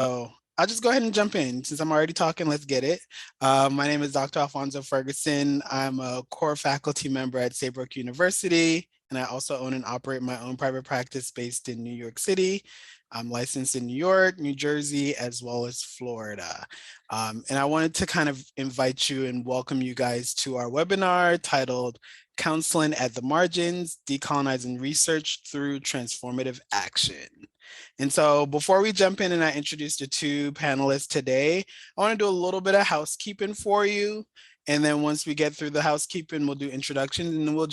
So I'll just go ahead and jump in. Since I'm already talking, let's get it. My name is Dr. Alfonso Ferguson. I'm a core faculty member at Saybrook University, and I also own and operate my own private practice based in New York City. I'm licensed in New York, New Jersey, as well as Florida. And I wanted to kind of invite you and welcome you guys to our webinar titled Counseling at the Margins, Decolonizing Research Through Transformative Action. And so before we jump in and I introduce the two panelists today, I want to do a little bit of housekeeping for you. And then once we get through the housekeeping, we'll do introductions and then we'll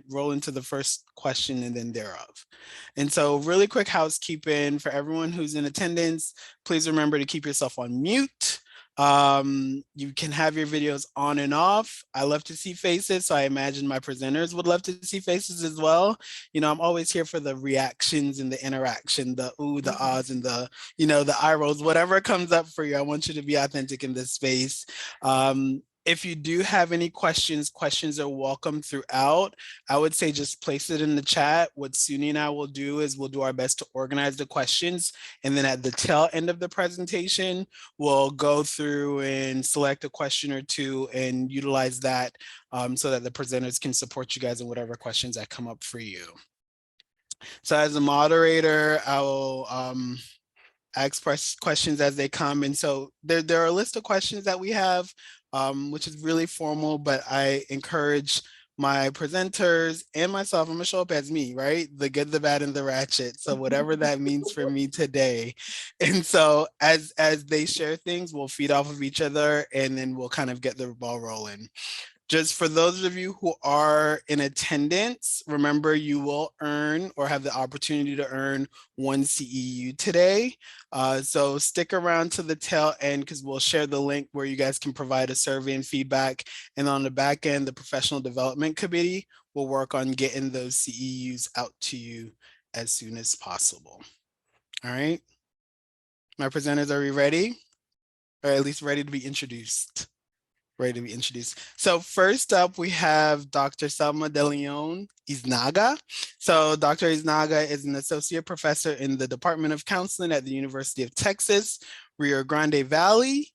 roll into the first question and then thereof. And so really quick housekeeping for everyone who's in attendance, please remember to keep yourself on mute. You can have your videos on and off. I love to see faces, so I imagine my presenters would love to see faces as well. You know, I'm always here for the reactions and the interaction, the ooh, the ahs, and the, the eye rolls, whatever comes up for you. I want you to be authentic in this space. If you do have any questions are welcome throughout. I would say just place it in the chat. What Suni and I will do is we'll do our best to organize the questions. And then at the tail end of the presentation, we'll go through and select a question or two and utilize that so that the presenters can support you guys in whatever questions that come up for you. So as a moderator, I will ask questions as they come. And so there are a list of questions that we have, which is really formal, but I encourage my presenters and myself, I'm gonna show up as me, right? The good, the bad, and the ratchet. So whatever that means for me today. And so as they share things, we'll feed off of each other and then we'll kind of get the ball rolling. Just for those of you who are in attendance, remember you will earn or have the opportunity to earn 1 CEU today. So stick around to the tail end because we'll share the link where you guys can provide a survey and feedback. And on the back end, the Professional Development Committee will work on getting those CEUs out to you as soon as possible. All right. My presenters, are we ready? Or at least ready to be introduced? Ready to be introduced. So first up, we have Dr. Selma De Leon Iznaga. So Dr. Iznaga is an associate professor in the Department of Counseling at the University of Texas, Rio Grande Valley.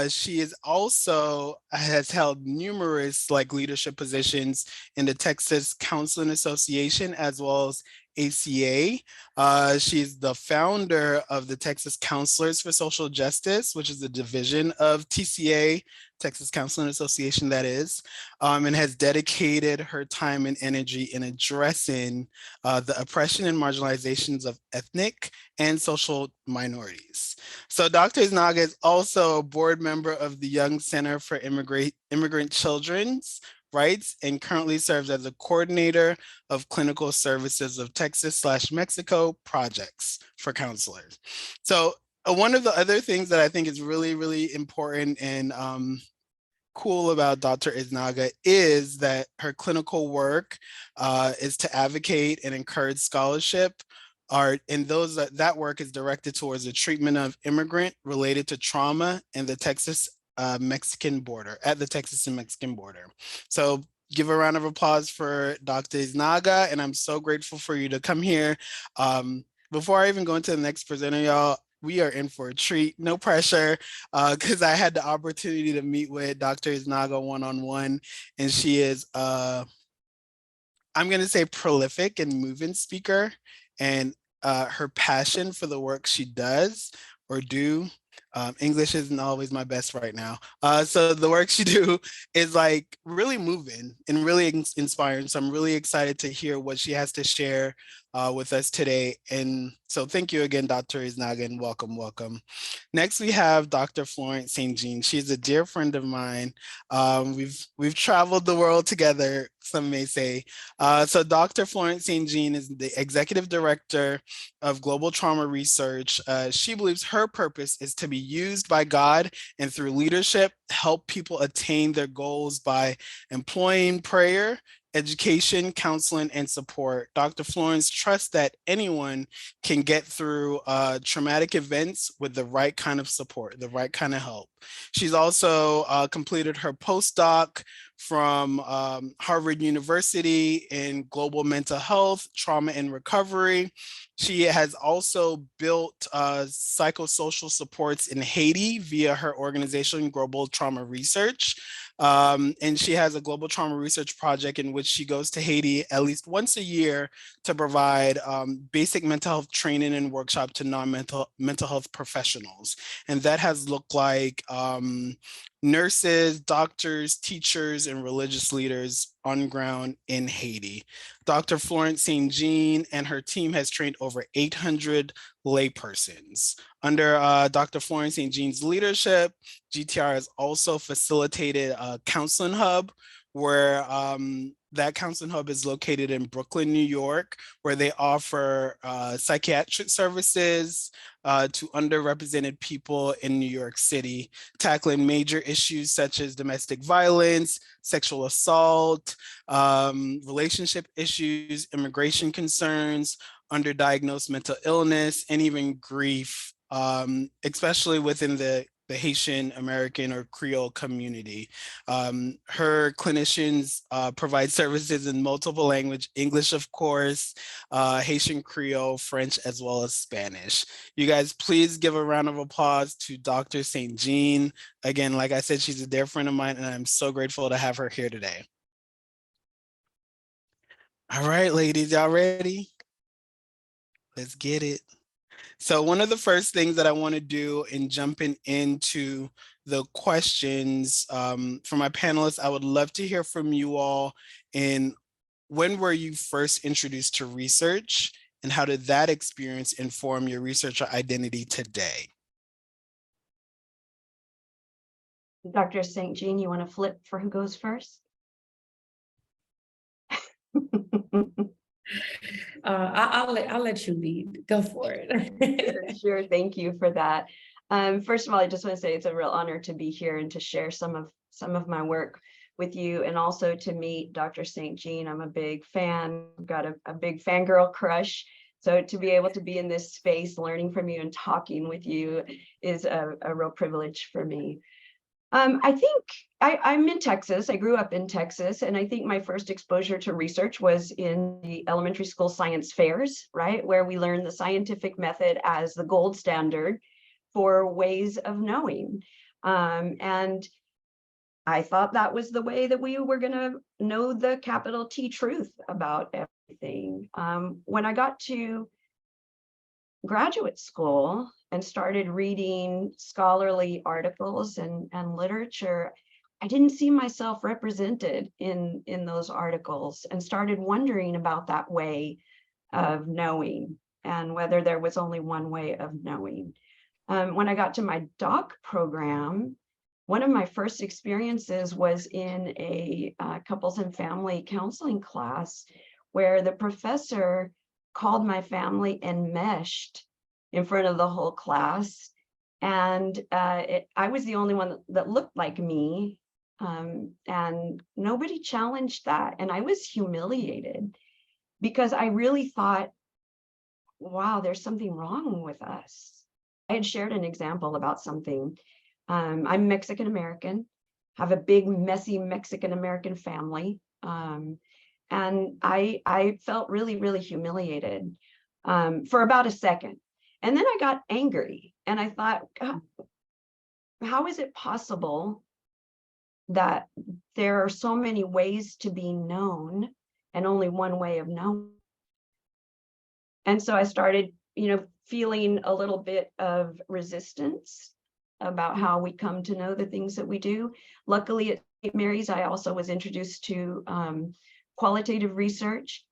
She is also has held numerous leadership positions in the Texas Counseling Association as well as ACA. She's the founder of the Texas Counselors for Social Justice, which is a division of TCA, Texas Counseling Association, that is, and has dedicated her time and energy in addressing the oppression and marginalizations of ethnic and social minorities. So Dr. Iznaga is also a board member of the Young Center for Immigrant Children's Rights and currently serves as a coordinator of clinical services of Texas/Mexico projects for counselors. So one of the other things that I think is really, really important and cool about Dr. Iznaga is that her clinical work is to advocate and encourage scholarship and that work is directed towards the treatment of immigrant related to trauma in the Texas Mexican border, at the Texas and Mexican border. So give a round of applause for Dr. Iznaga, and I'm so grateful for you to come here. Before I even go into the next presenter, y'all, we are in for a treat, no pressure, because I had the opportunity to meet with Dr. Iznaga one-on-one, and she is, I'm gonna say prolific and moving speaker, and her passion for the work she does or do, English isn't always my best right now. So the work she do is really moving and really inspiring. So I'm really excited to hear what she has to share with us today. And so thank you again, Dr. Iznaga, and welcome, welcome. Next, we have Dr. Florence St. Jean. She's a dear friend of mine. We've traveled the world together, some may say. So Dr. Florence St. Jean is the Executive Director of Global Trauma Research. She believes her purpose is to be used by God and through leadership, help people attain their goals by employing prayer, education, counseling, and support. Dr. Florence trusts that anyone can get through traumatic events with the right kind of support, the right kind of help. She's also completed her postdoc from Harvard University in global mental health, trauma and recovery. She has also built psychosocial supports in Haiti via her organization, Global Trauma Research. And she has a global trauma research project in which she goes to Haiti at least once a year to provide basic mental health training and workshop to mental health professionals. And that has looked like nurses, doctors, teachers, and religious leaders on ground in Haiti. Dr. Florence St. Jean and her team has trained over 800 laypersons. Under Dr. Florence St. Jean's leadership, GTR has also facilitated a counseling hub where that counseling hub is located in Brooklyn, New York, where they offer psychiatric services to underrepresented people in New York City, tackling major issues such as domestic violence, sexual assault, relationship issues, immigration concerns, underdiagnosed mental illness, and even grief, especially within the Haitian American or Creole community. Her clinicians provide services in multiple language, English, of course, Haitian Creole, French, as well as Spanish. You guys, please give a round of applause to Dr. St. Jean. Again, like I said, she's a dear friend of mine, and I'm so grateful to have her here today. All right, ladies, y'all ready? Let's get it. So one of the first things that I want to do in jumping into the questions for my panelists, I would love to hear from you all in when were you first introduced to research and how did that experience inform your researcher identity today? Dr. St. Jean, you want to flip for who goes first? I'll let you lead. Go for it. Sure. Thank you for that. First of all, I just want to say it's a real honor to be here and to share some of my work with you, and also to meet Dr. St. Jean. I'm a big fan. I've got a big fangirl crush. So to be able to be in this space, learning from you and talking with you is a real privilege for me. I think I'm in Texas. I grew up in Texas, and I think my first exposure to research was in the elementary school science fairs, right? Where we learned the scientific method as the gold standard for ways of knowing. And I thought that was the way that we were going to know the capital T truth about everything. When I got to graduate school and started reading scholarly articles and literature, I didn't see myself represented in those articles, and started wondering about that way of knowing and whether there was only one way of knowing. When I got to my doc program, one of my first experiences was in a couples and family counseling class where the professor called my family enmeshed in front of the whole class. And I was the only one that looked like me. And nobody challenged that. And I was humiliated because I really thought, wow, there's something wrong with us. I had shared an example about something. I'm Mexican American, have a big, messy Mexican American family. And I felt really, really humiliated for about a second. And then I got angry and I thought, God, how is it possible that there are so many ways to be known and only one way of knowing? And so I started, feeling a little bit of resistance about how we come to know the things that we do. Luckily at St. Mary's, I also was introduced to qualitative research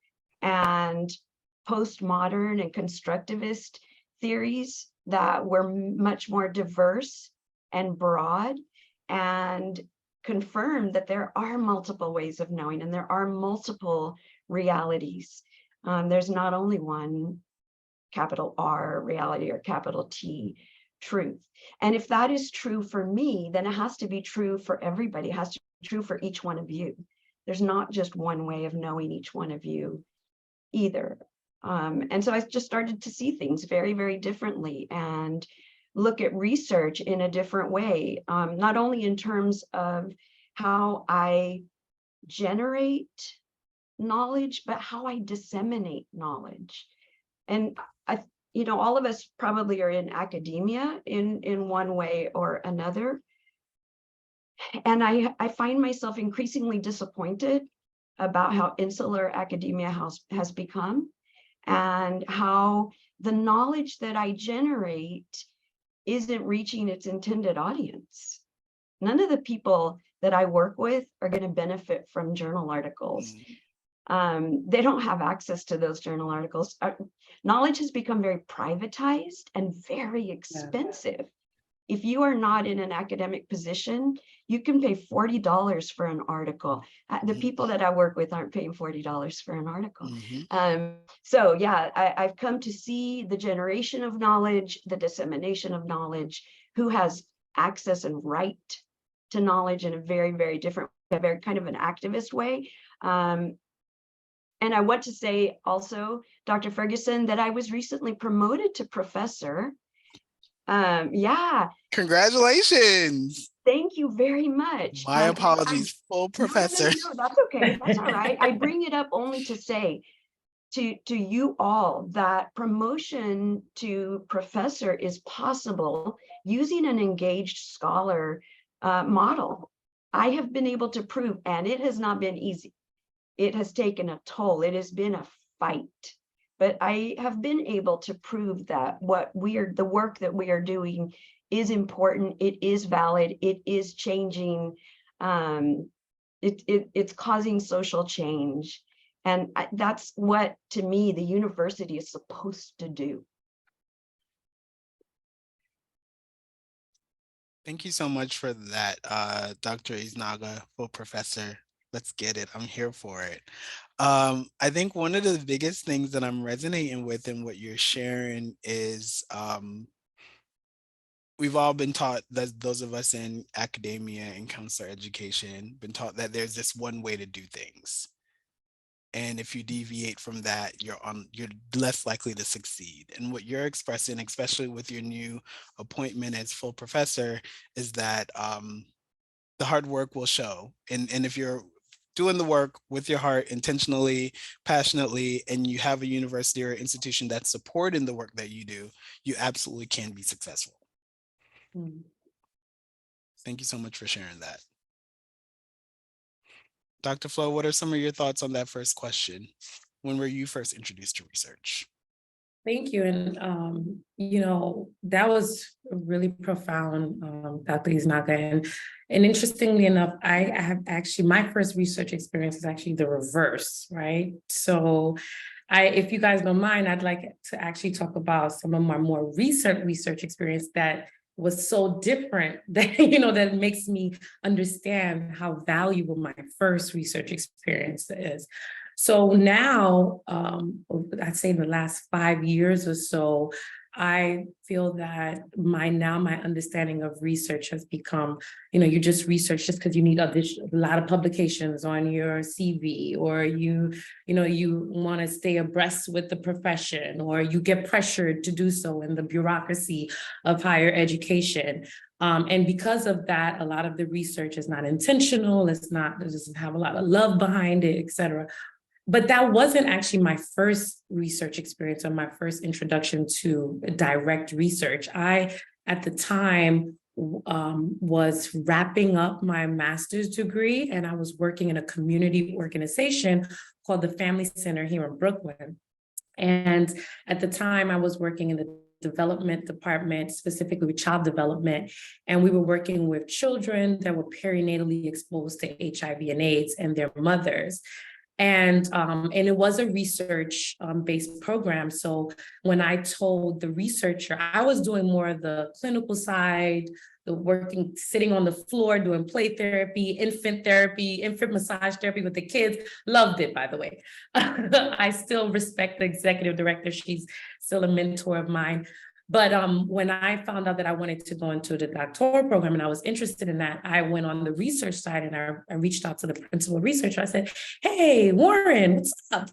and postmodern and constructivist theories that were much more diverse and broad, and confirmed that there are multiple ways of knowing and there are multiple realities. There's not only one capital R reality or capital T truth. And if that is true for me, then it has to be true for everybody. It has to be true for each one of you. There's not just one way of knowing each one of you either. And so I just started to see things very, very differently and look at research in a different way, not only in terms of how I generate knowledge, but how I disseminate knowledge. And all of us probably are in academia in one way or another. And I find myself increasingly disappointed about how insular academia has become, and how the knowledge that I generate isn't reaching its intended audience. None of the people that I work with are going to benefit from journal articles. They don't have access to those journal articles. Knowledge has become very privatized and very expensive. If you are not in an academic position, you can pay $40 for an article. The people that I work with aren't paying $40 for an article. So yeah, I've come to see the generation of knowledge, the dissemination of knowledge, who has access and right to knowledge in a very, very different, very kind of an activist way. And I want to say also, Dr. Ferguson, that I was recently promoted to professor. Yeah. Congratulations. Thank you very much. My apologies, full professor. No, that's okay. That's all right. I bring it up only to say to you all that promotion to professor is possible using an engaged scholar model. I have been able to prove, and it has not been easy. It has taken a toll. It has been a fight. But I have been able to prove that the work that we are doing is important. It is valid. It is changing. It's causing social change. And that's what, to me, the university is supposed to do. Thank you so much for that, Dr. Isnaga, full professor. Let's get it. I'm here for it. I think one of the biggest things that I'm resonating with in what you're sharing is we've all been taught, that those of us in academia and counselor education, been taught that there's this one way to do things. And if you deviate from that, you're less likely to succeed. And what you're expressing, especially with your new appointment as full professor, is that the hard work will show. And if you're doing the work with your heart, intentionally, passionately, and you have a university or institution that's supporting the work that you do, you absolutely can be successful. Thank you so much for sharing that. Dr. Flo, what are some of your thoughts on that first question? When were you first introduced to research? Thank you. And, that was really profound, Dr. Isnaga. And interestingly enough, I have actually, my first research experience is actually the reverse, right? So if you guys don't mind, I'd like to actually talk about some of my more recent research experience that was so different that, that makes me understand how valuable my first research experience is. So now, I'd say in the last 5 years or so, I feel that my understanding of research has become, you just research just because you need a lot of publications on your CV, or you want to stay abreast with the profession, or you get pressured to do so in the bureaucracy of higher education. And because of that, a lot of the research is not intentional. It doesn't have a lot of love behind it, et cetera. But that wasn't actually my first research experience or my first introduction to direct research. I, at the time, was wrapping up my master's degree, and I was working in a community organization called the Family Center here in Brooklyn. And at the time, I was working in the development department, specifically with child development. And we were working with children that were perinatally exposed to HIV and AIDS and their mothers. And it was a research based program. So when I told the researcher, I was doing more of the clinical side, sitting on the floor, doing play therapy, infant massage therapy with the kids. Loved it, by the way. I still respect the executive director. She's still a mentor of mine. But when I found out that I wanted to go into the doctoral program and I was interested in that, I went on the research side and I reached out to the principal researcher. I said, "Hey, Warren, what's up?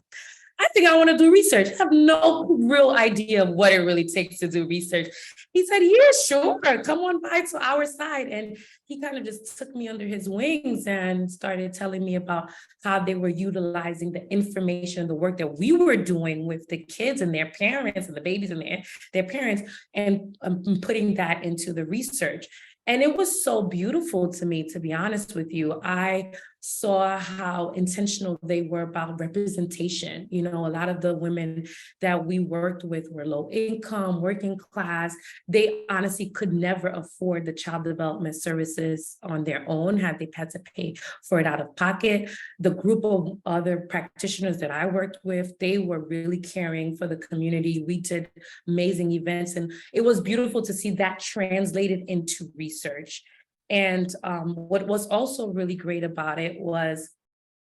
I think I want to do research. I have no real idea of what it really takes to do research. He said, yeah, sure, come on by to our side. And he kind of just took me under his wings and started telling me about how they were utilizing the information, the work that we were doing with the kids and their parents and the babies and their parents, and putting that into the research. And it was so beautiful to me, to be honest with you. I saw how intentional they were about representation. You know, a lot of the women that we worked with were low income, working class. They honestly could never afford the child development services on their own, had they had to pay for it out of pocket. The group of other practitioners that I worked with, they were really caring for the community. We did amazing events, and it was beautiful to see that translated into research. And what was also really great about it was,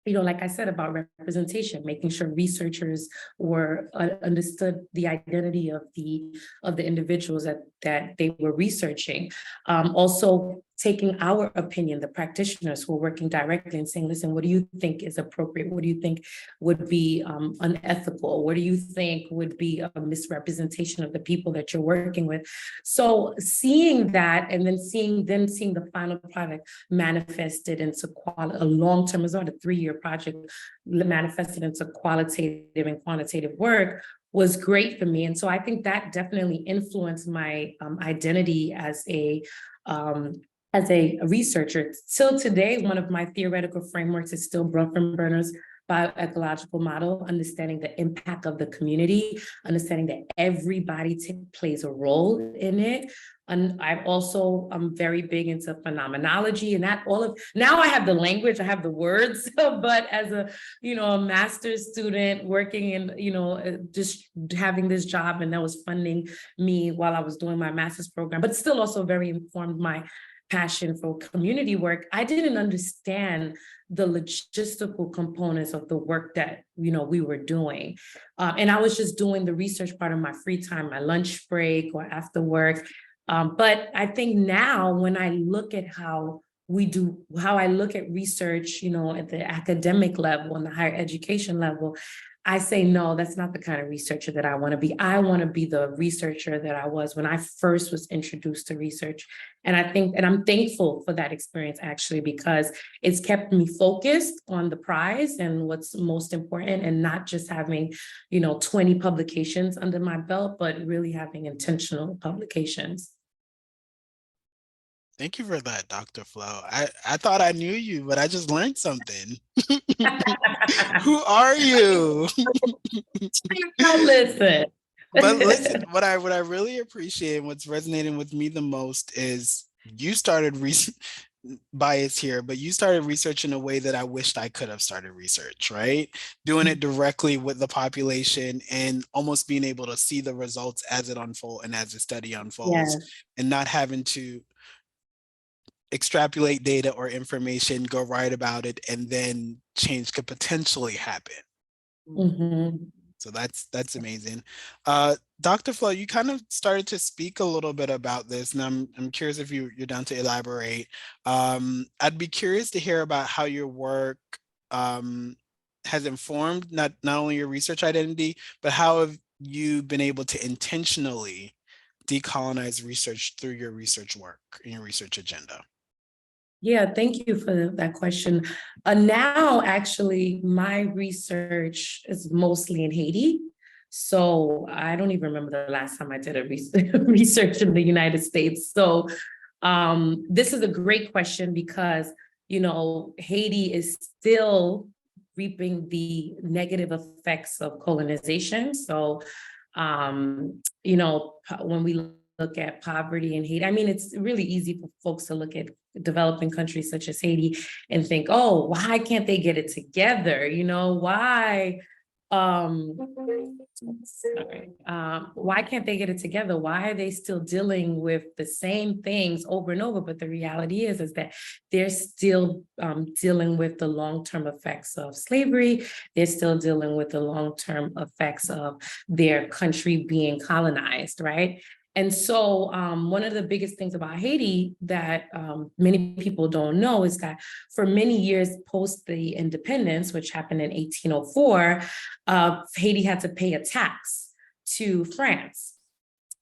you know, like I said, about representation, making sure researchers were understood the identity of the individuals that they were researching. Also taking our opinion, the practitioners who are working directly and saying, listen, what do you think is appropriate? What do you think would be unethical? What do you think would be a misrepresentation of the people that you're working with? So seeing that, and then seeing the final product manifested into a long-term result, a 3-year project manifested into qualitative and quantitative work, was great for me. And so I think that definitely influenced my identity as a researcher. Till today, one of my theoretical frameworks is still Bronfenbrenner's bioecological model, understanding the impact of the community, understanding that everybody plays a role in it. And I'm very big into phenomenology, and now I have the language, I have the words, but as a master's student working in, just having this job, and that was funding me while I was doing my master's program, but still also very informed my passion for community work. I didn't understand the logistical components of the work that we were doing, and I was just doing the research part of my free time, my lunch break or after work. But I think now when I look at how I look at research, at the academic level and the higher education level, I say, no, that's not the kind of researcher that I want to be. I want to be the researcher that I was when I first was introduced to research. And I'm thankful for that experience, actually, because it's kept me focused on the prize and what's most important, and not just having, 20 publications under my belt, but really having intentional publications. Thank you for that, Dr. Flo. I thought I knew you, but I just learned something. Who are you? Listen. But listen, what I really appreciate and what's resonating with me the most is you started bias here, but you started research in a way that I wished I could have started research, right? Doing it directly with the population and almost being able to see the results as it unfolds and as the study unfolds, and not having to extrapolate data or information, go write about it, and then change could potentially happen. Mm-hmm. So that's amazing. Dr. Flo, you kind of started to speak a little bit about this, and I'm curious if you're down to elaborate. I'd be curious to hear about how your work has informed not only your research identity, but how have you been able to intentionally decolonize research through your research work and your research agenda? Yeah, thank you for that question. Now, actually, my research is mostly in Haiti. So I don't even remember the last time I did a research in the United States. So this is a great question because, Haiti is still reaping the negative effects of colonization. So, when we look at poverty in Haiti, I mean, it's really easy for folks to look at developing countries such as Haiti and think, oh, why can't they get it together? Why can't they get it together? Why are they still dealing with the same things over and over? But the reality is that they're still dealing with the long-term effects of slavery. They're still dealing with the long-term effects of their country being colonized, right? And so one of the biggest things about Haiti that many people don't know is that for many years post the independence, which happened in 1804, Haiti had to pay a tax to France.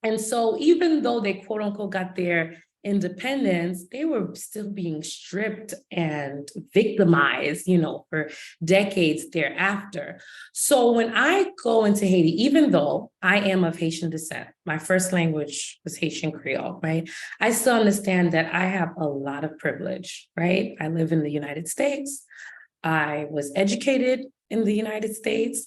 And so even though they quote unquote got their independence, they were still being stripped and victimized, for decades thereafter. So when I go into Haiti, even though I am of Haitian descent, my first language was Haitian Creole, right? I still understand that I have a lot of privilege, right? I live in the United States. I was educated in the United States.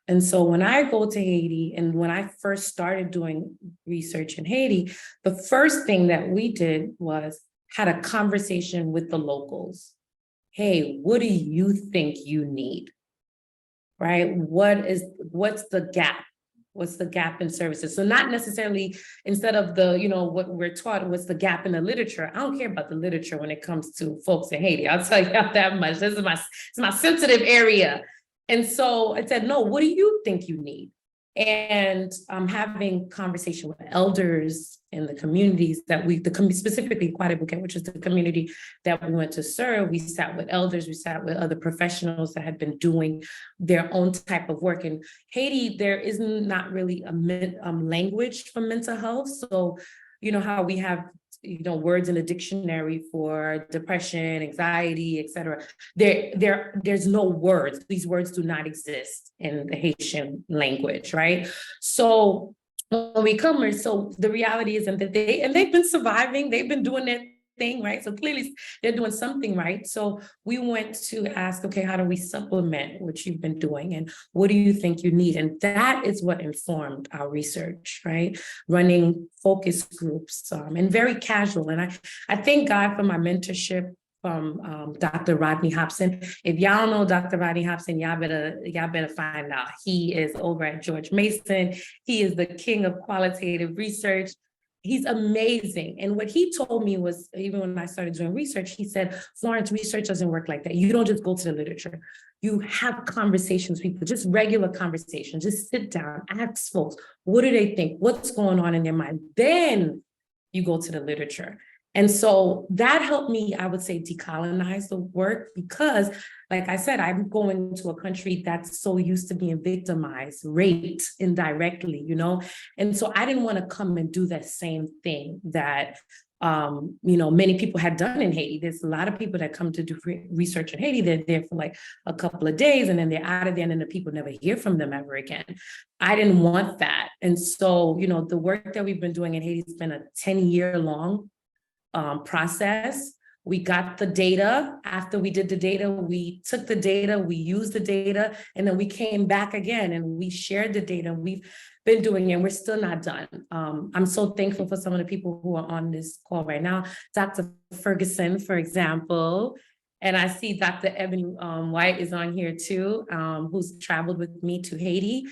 And so when I go to Haiti, and when I first started doing research in Haiti, the first thing that we did was had a conversation with the locals. Hey, what do you think you need? Right? What's the gap? What's the gap in services? So not necessarily instead of what we're taught, what's the gap in the literature? I don't care about the literature when it comes to folks in Haiti. I'll tell you that much. This is my sensitive area. And so I said, no, what do you think you need? And I'm having conversation with elders in the communities that specifically Quadribuquet, which is the community that we went to serve. We sat with elders, we sat with other professionals that had been doing their own type of work. In Haiti, there is not really a language for mental health. So, how we have words in a dictionary for depression, anxiety, et cetera. There's no words. These words do not exist in the Haitian language, right? So when we come here, so the reality is that they've been surviving, they've been doing their thing, right? So clearly they're doing something right. So we went to ask, okay, how do we supplement what you've been doing? And what do you think you need? And that is what informed our research, right? Running focus groups and very casual. And I thank God for my mentorship from Dr. Rodney Hobson. If y'all know Dr. Rodney Hobson, y'all better find out. He is over at George Mason. He is the king of qualitative research. He's amazing. And what he told me was, even when I started doing research, he said, Florence, research doesn't work like that. You don't just go to the literature. You have conversations with people, just regular conversations, just sit down, ask folks, what do they think? What's going on in their mind? Then you go to the literature. And so that helped me, I would say, decolonize the work because, like I said, I'm going to a country that's so used to being victimized, raped indirectly, And so I didn't want to come and do that same thing that, many people had done in Haiti. There's a lot of people that come to do research in Haiti. They're there for like a couple of days and then they're out of there and then the people never hear from them ever again. I didn't want that. And so, the work that we've been doing in Haiti has been a 10-year-long process. We got the data. After we did the data, we took the data, we used the data, and then we came back again and we shared the data. We've been doing it and we're still not done. I'm so thankful for some of the people who are on this call right now. Dr. Ferguson, for example, and I see Dr. Ebony White is on here too, who's traveled with me to Haiti.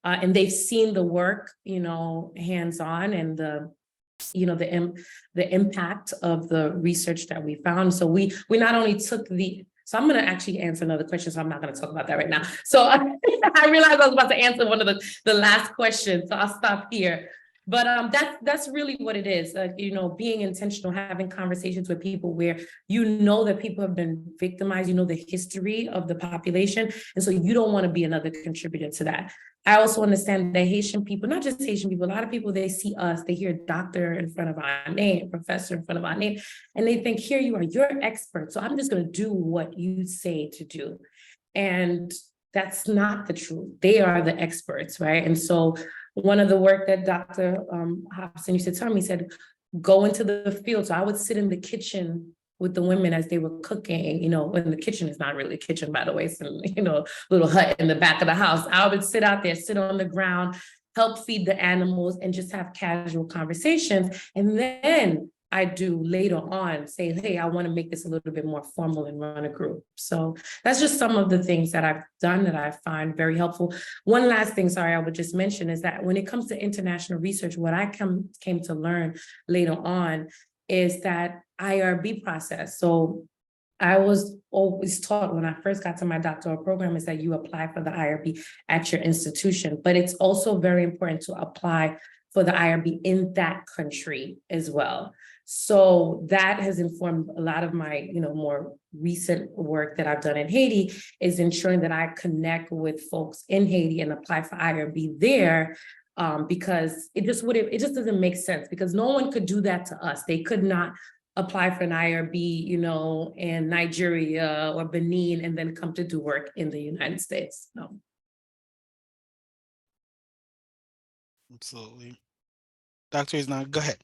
And they've seen the work, hands-on and the impact of the research that we found. So we not only took so I'm going to actually answer another question, so I'm not going to talk about that right now. So I realized I was about to answer one of the last questions, so I'll stop here. But that's really what it is, being intentional, having conversations with people where that people have been victimized, the history of the population. And so you don't want to be another contributor to that. I also understand that Haitian people, not just Haitian people, a lot of people, they see us, they hear doctor in front of our name, professor in front of our name, and they think, here you are, you're expert. So I'm just going to do what you say to do. And that's not the truth. They are the experts, right? And so one of the work that Dr. Hobson used to tell me, he said, go into the field. So I would sit in the kitchen with the women as they were cooking, and the kitchen is not really a kitchen, by the way, it's little hut in the back of the house. I would sit out there, sit on the ground, help feed the animals and just have casual conversations. And then I do later on say, hey, I want to make this a little bit more formal and run a group. So that's just some of the things that I've done that I find very helpful. One last thing, sorry, I would just mention is that when it comes to international research, what I came to learn later on is that IRB process. So I was always taught when I first got to my doctoral program is that you apply for the IRB at your institution, but it's also very important to apply for the IRB in that country as well. So that has informed a lot of my, more recent work that I've done in Haiti, is ensuring that I connect with folks in Haiti and apply for IRB there, because it just doesn't make sense, because no one could do that to us. They could not apply for an IRB, in Nigeria or Benin and then come to do work in the United States. No. Absolutely. Dr. Isna, go ahead.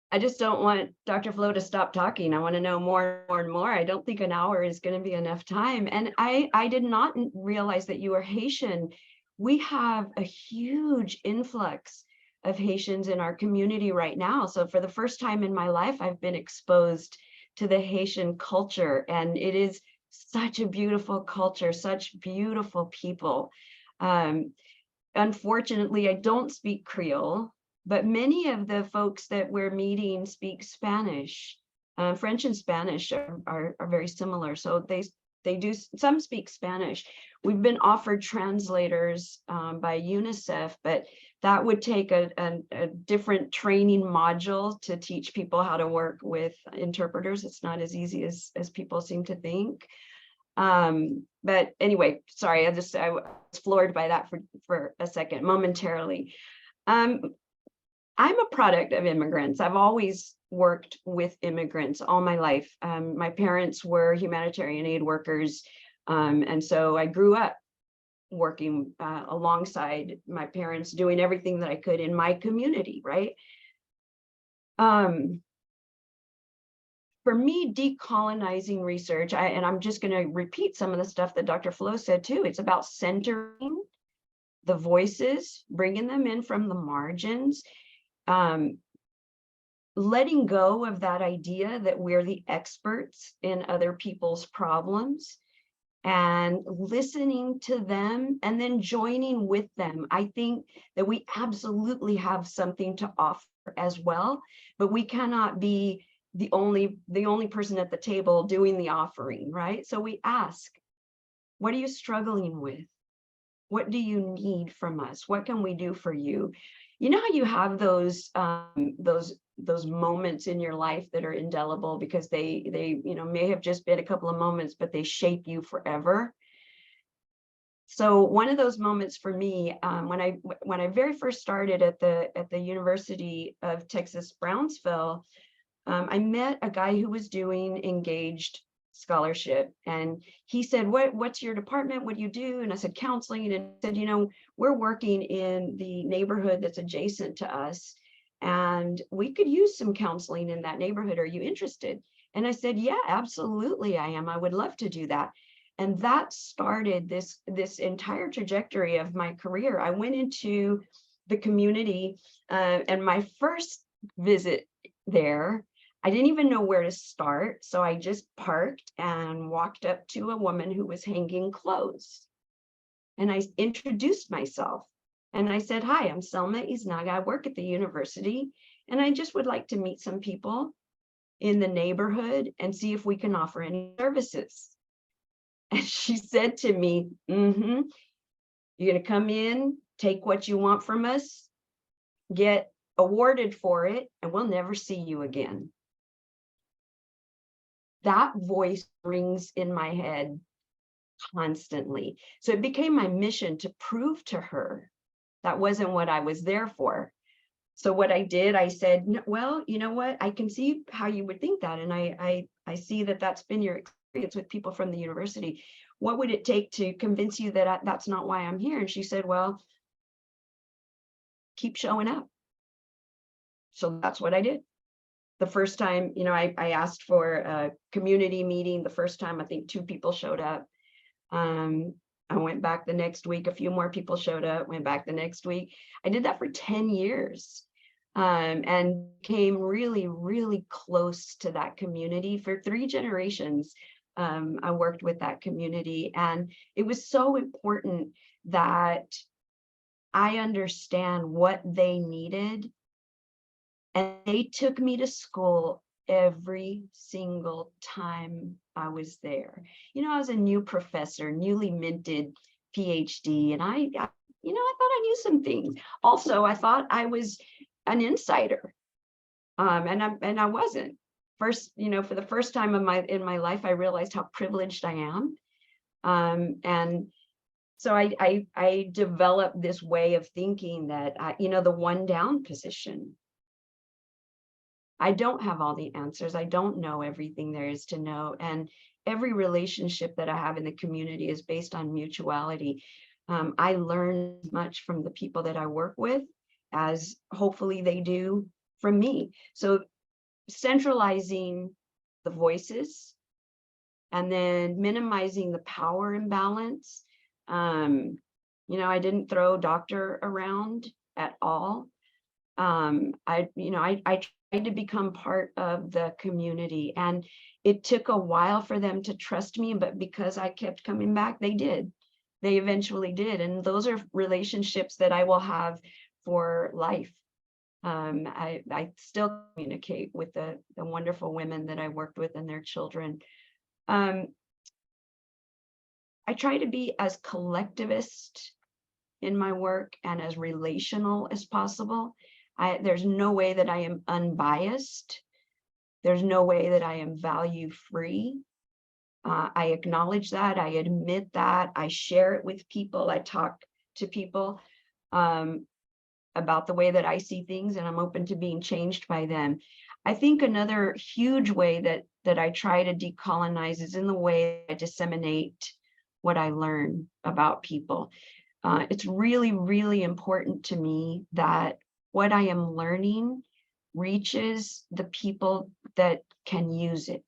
I just don't want Dr. Flo to stop talking. I want to know more and more and more. I don't think an hour is going to be enough time. And I did not realize that you are Haitian. We have a huge influx of Haitians in our community right now. So for the first time in my life, I've been exposed to the Haitian culture, and it is such a beautiful culture, such beautiful people. Unfortunately, I don't speak Creole, but many of the folks that we're meeting speak Spanish. French and Spanish are very similar. So they do, some speak Spanish. We've been offered translators by UNICEF, but that would take a different training module to teach people how to work with interpreters. It's not as easy as people seem to think. But anyway, sorry, I was floored by that for a second, momentarily. I'm a product of immigrants. I've always worked with immigrants all my life. My parents were humanitarian aid workers, and so I grew up working alongside my parents, doing everything that I could in my community, right? For me, decolonizing research, and I'm just going to repeat some of the stuff that Dr. Flo said too. It's about centering the voices, bringing them in from the margins, letting go of that idea that we're the experts in other people's problems, and listening to them and then joining with them. I think that we absolutely have something to offer as well, but we cannot be the only person at the table doing the offering, right? So we ask, what are you struggling with? What do you need from us? What can we do for you? You know how you have those moments in your life that are indelible because they may have just been a couple of moments, but they shape you forever. So one of those moments for me, when I very first started at the University of Texas Brownsville, I met a guy who was doing engaged scholarship, and he said, what's your department? What do you do? And I said, counseling. And he said, we're working in the neighborhood that's adjacent to us, and we could use some counseling in that neighborhood. Are you interested? And I said, yeah, absolutely, I am. I would love to do that. And that started this entire trajectory of my career. I went into the community, and my first visit there, I didn't even know where to start. So I just parked and walked up to a woman who was hanging clothes. And I introduced myself. And I said, hi, I'm Selma Iznaga. I work at the university, and I just would like to meet some people in the neighborhood and see if we can offer any services. And she said to me, you're going to come in, take what you want from us, get awarded for it, and we'll never see you again. That voice rings in my head constantly. So it became my mission to prove to her that wasn't what I was there for. So what I did, I said, well, you know what? I can see how you would think that. And I see that that's been your experience with people from the university. What would it take to convince you that that's not why I'm here? And she said, well, keep showing up. So that's what I did. The first time, I asked for a community meeting. The first time, I think 2 people showed up. I went back the next week, a few more people showed up, went back the next week. I did that for 10 years and came really, really close to that community. For 3 generations, I worked with that community. And it was so important that I understand what they needed. And they took me to school every single time I was there. I was a new professor, newly minted PhD, and I I thought I knew some things. Also, I thought I was an insider. And I wasn't. First, for the first time in my life, I realized how privileged I am. And so I developed this way of thinking that, the one down position. I don't have all the answers. I don't know everything there is to know. And every relationship that I have in the community is based on mutuality. I learn as much from the people that I work with as hopefully they do from me. So centralizing the voices and then minimizing the power imbalance. I didn't throw doctor around at all. I tried to become part of the community, and it took a while for them to trust me, but because I kept coming back, they did. They eventually did. And those are relationships that I will have for life. I still communicate with the wonderful women that I worked with and their children. I try to be as collectivist in my work and as relational as possible. There's no way that I am unbiased. There's no way that I am value free. I acknowledge that. I admit that. I share it with people. I talk to people about the way that I see things, and I'm open to being changed by them. I think another huge way that I try to decolonize is in the way I disseminate what I learn about people. It's really, really important to me that what I am learning reaches the people that can use it.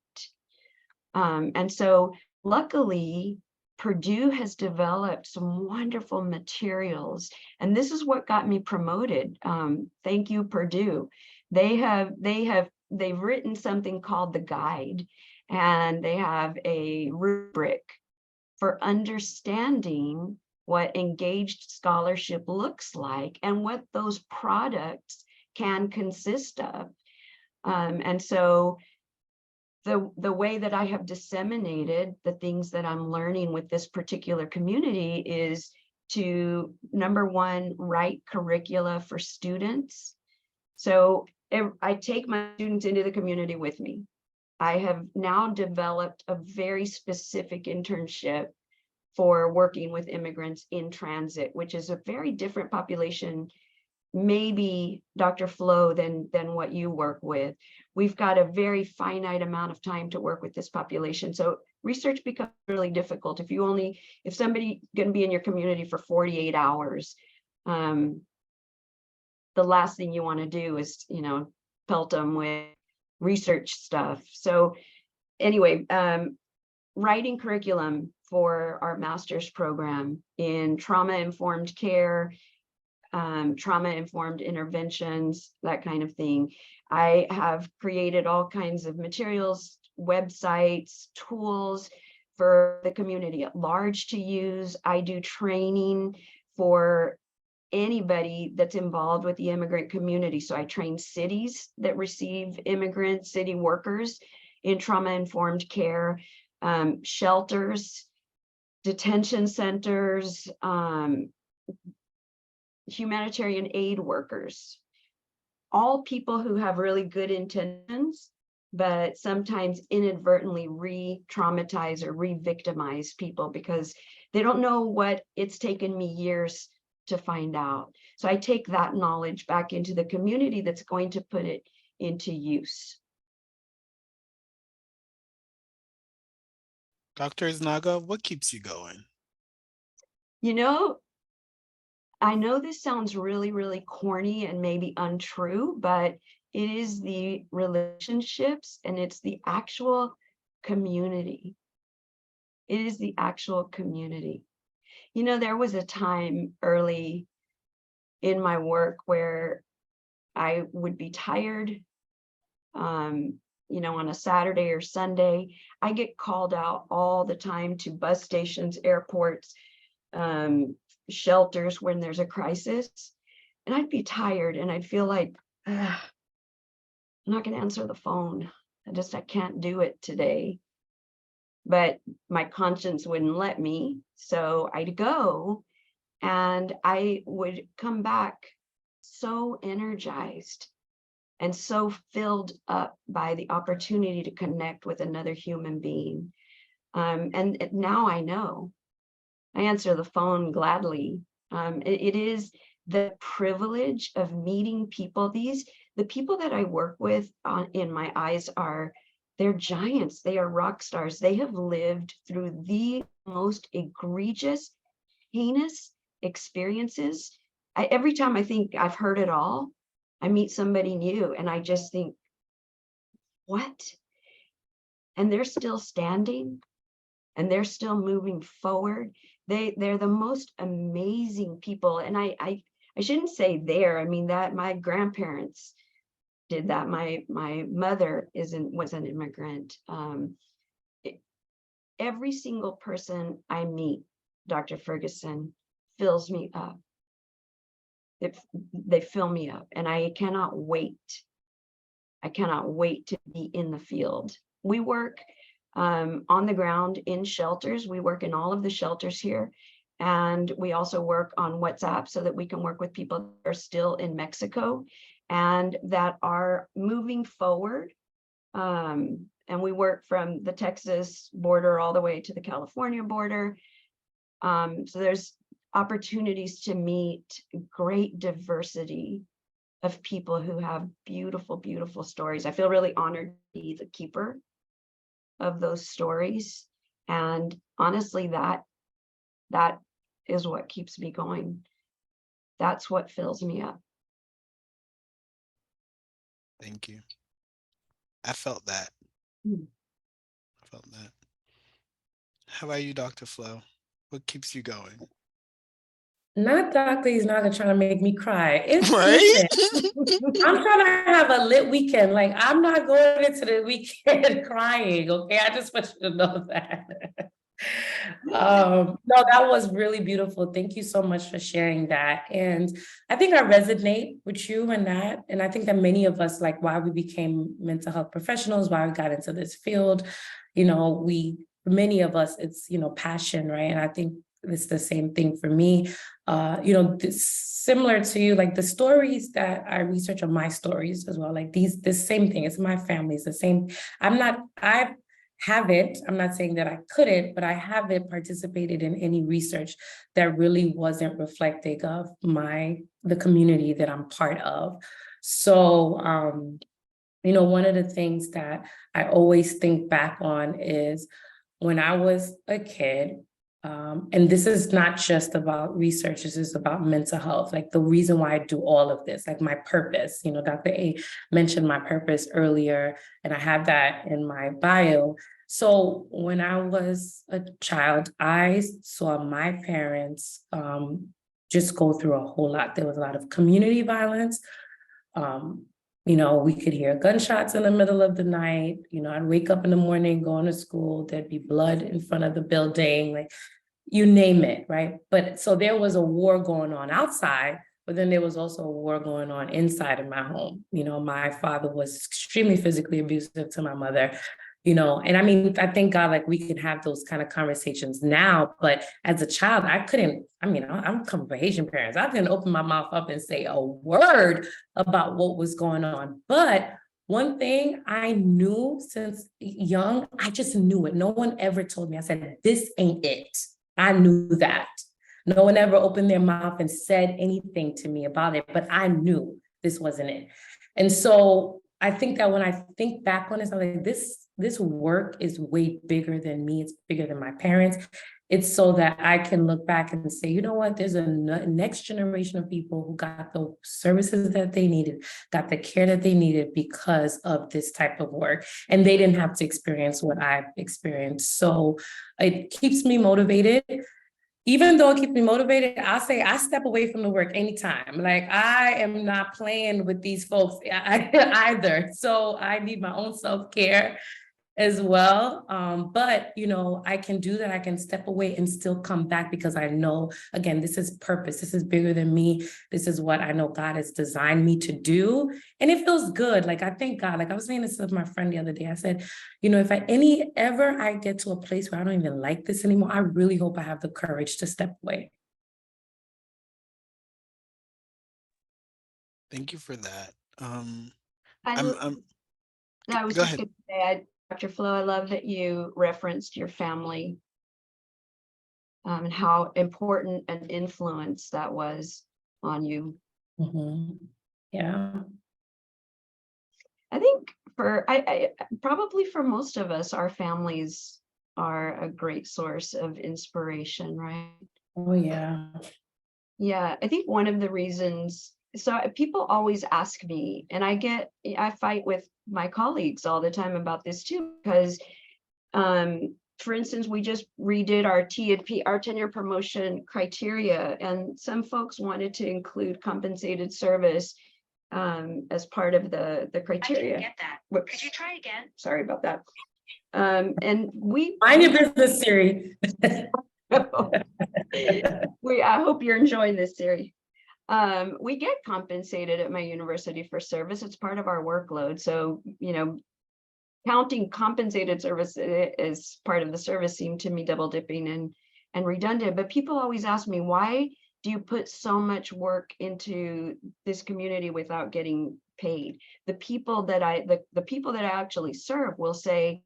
And so luckily, Purdue has developed some wonderful materials, and this is what got me promoted. Thank you, Purdue. They've written something called the guide, and they have a rubric for understanding what engaged scholarship looks like and what those products can consist of. And so the way that I have disseminated the things that I'm learning with this particular community is to, number one, write curricula for students. So I take my students into the community with me. I have now developed a very specific internship for working with immigrants in transit, which is a very different population, maybe Dr. Flo, than what you work with. We've got a very finite amount of time to work with this population. So research becomes really difficult. If somebody going to be in your community for 48 hours, the last thing you want to do is, pelt them with research stuff. So anyway, writing curriculum for our master's program in trauma-informed care, trauma-informed interventions, that kind of thing. I have created all kinds of materials, websites, tools for the community at large to use. I do training for anybody that's involved with the immigrant community. So I train cities that receive immigrants, city workers in trauma-informed care, shelters, detention centers, humanitarian aid workers, all people who have really good intentions, but sometimes inadvertently re-traumatize or re-victimize people because they don't know what it's taken me years to find out. So I take that knowledge back into the community that's going to put it into use. Dr. Iznaga, what keeps you going? I know this sounds really, really corny and maybe untrue, but it is the relationships and it's the actual community. It is the actual community. There was a time early in my work where I would be tired, on a Saturday or Sunday. I get called out all the time to bus stations, airports, shelters when there's a crisis, and I'd be tired and I'd feel like I'm not going to answer the phone. I can't do it today. But my conscience wouldn't let me, so I'd go, And I would come back so energized and so filled up by the opportunity to connect with another human being. And now I know. I answer the phone gladly. It is the privilege of meeting people. The people that I work with in my eyes they're giants. They are rock stars. They have lived through the most egregious, heinous experiences. Every time I think I've heard it all, I meet somebody new and I just think, what? And they're still standing and they're still moving forward. They're the most amazing people. And I shouldn't say I mean, that my grandparents did that. My mother was an immigrant. Every single person I meet, Dr. Ferguson, fills me up. They fill me up, and I cannot wait. I cannot wait to be in the field. We work on the ground in shelters. We work in all of the shelters here. And we also work on WhatsApp so that we can work with people that are still in Mexico and that are moving forward. And we work from the Texas border all the way to the California border. So there's opportunities to meet great diversity of people who have beautiful, beautiful stories. I feel really honored to be the keeper of those stories. And honestly, that is what keeps me going. That's what fills me up. Thank you. I felt that. Hmm. I felt that. How about you, Dr. Flo? What keeps you going? Not Dr. He's not trying to make me cry. Right? Listen, I'm trying to have a lit weekend. Like, I'm not going into the weekend crying, okay? I just want you to know that. No, that was really beautiful. Thank you so much for sharing that. And I think I resonate with you and that. And I think that many of us, like why we became mental health professionals, why we got into this field, many of us, it's, passion, right? And I think it's the same thing for me. Similar to you, like the stories that I research are my stories as well. Like the same thing. It's my family. It's the same. I haven't, I'm not saying that I couldn't, but I haven't participated in any research that really wasn't reflective of the community that I'm part of. So, one of the things that I always think back on is when I was a kid, and this is not just about research, this is about mental health, like the reason why I do all of this, like my purpose. Dr. A mentioned my purpose earlier, and I have that in my bio. So when I was a child, I saw my parents just go through a whole lot. There was a lot of community violence. We could hear gunshots in the middle of the night. I'd wake up in the morning, going to school, there'd be blood in front of the building, like you name it, right? But so there was a war going on outside, but then there was also a war going on inside of my home. My father was extremely physically abusive to my mother. And I mean, I thank God, like we can have those kind of conversations now, but as a child, I couldn't, I'm coming from Haitian parents. I couldn't open my mouth up and say a word about what was going on. But one thing I knew since young, I just knew it. No one ever told me. I said, this ain't it. I knew that. No one ever opened their mouth and said anything to me about it, but I knew this wasn't it. And so I think that when I think back on this, I'm like, this work is way bigger than me. It's bigger than my parents. It's so that I can look back and say, you know what, there's a next generation of people who got the services that they needed, got the care that they needed because of this type of work. And they didn't have to experience what I've experienced. So it keeps me motivated. Even though it keeps me motivated, I'll say I step away from the work anytime. Like I am not playing with these folks either. So I need my own self-care as well. But, I can do that. I can step away and still come back because I know, again, this is purpose. This is bigger than me. This is what I know God has designed me to do. And it feels good. Like, I thank God. Like I was saying this with my friend the other day. I said, if I get to a place where I don't even like this anymore, I really hope I have the courage to step away. Thank you for that. I, I'm, l- I'm, I was go just ahead. going to say, Dr. Flo, I love that you referenced your family, and how important an influence that was on you. Mhm. Yeah. I think I probably for most of us, our families are a great source of inspiration, right? Oh, yeah. Yeah, I think one of the reasons, so people always ask me, and I fight with my colleagues all the time about this too, because for instance, we just redid our T&P, our tenure promotion criteria, and some folks wanted to include compensated service as part of the criteria. I didn't get that. Whoops. Could you try again? Sorry about that. And Mind your business, Siri. I hope you're enjoying this, Siri. We get compensated at my university for service. It's part of our workload. So, counting compensated service as part of the service seemed to me double dipping and redundant. But people always ask me, why do you put so much work into this community without getting paid? The people that the people that I actually serve will say,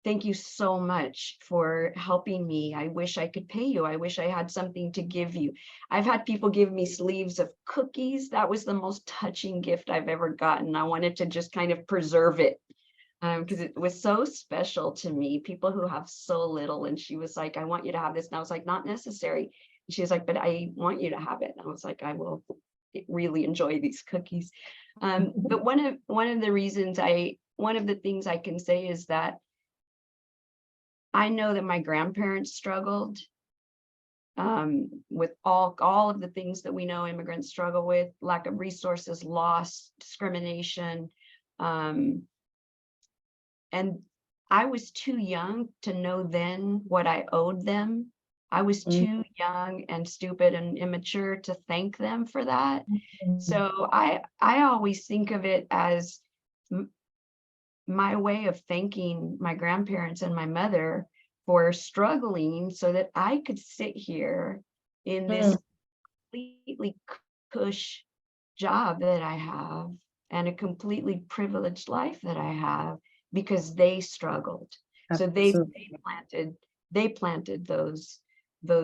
thank you so much for helping me. I wish I could pay you. I wish I had something to give you. I've had people give me sleeves of cookies. That was the most touching gift I've ever gotten. I wanted to just kind of preserve it because it was so special to me. People who have so little, and she was like, I want you to have this. And I was like, not necessary. And she was like, but I want you to have it. And I was like, I will really enjoy these cookies. But one of the reasons one of the things I can say is that I know that my grandparents struggled with all of the things that we know immigrants struggle with: lack of resources, loss, discrimination. And I was too young to know then what I owed them. I was too young and stupid and immature to thank them for that. So I always think of it as my way of thanking my grandparents and my mother for struggling so that I could sit here in this completely cush job that I have and a completely privileged life that I have because they struggled. So they planted those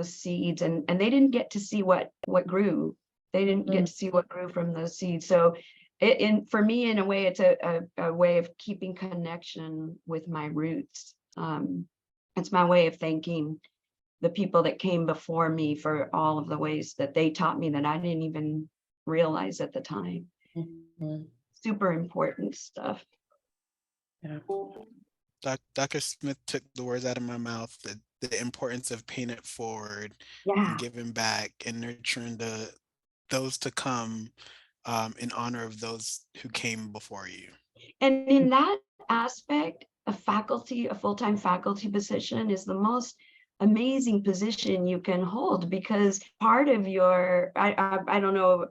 seeds, and they didn't get to see what grew. They didn't get to see what grew from those seeds. So for me, in a way, it's a way of keeping connection with my roots. It's my way of thanking the people that came before me for all of the ways that they taught me that I didn't even realize at the time. Super important stuff. Yeah. Dr. Smith took the words out of my mouth, the importance of paying it forward and Yeah. giving back and nurturing those to come in honor of those who came before you. And in that aspect, a full-time faculty position is the most amazing position you can hold, because part of your, I don't know